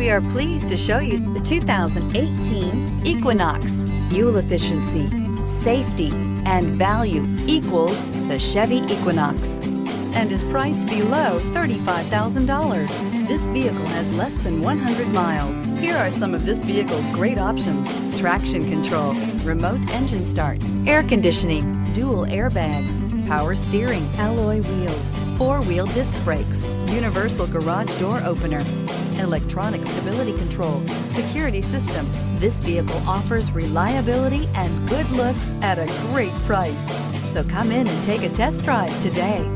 We are pleased to show you the 2018 Equinox. Fuel efficiency, safety, and value equals the Chevy Equinox and is priced below $35,000. This vehicle has less than 100 miles. Here are some of this vehicle's great options: traction control, remote engine start, air conditioning, dual airbags, power steering, alloy wheels, four-wheel disc brakes, universal garage door opener, electronic stability control, security system. This vehicle offers reliability and good looks at a great price. So come in and take a test drive today.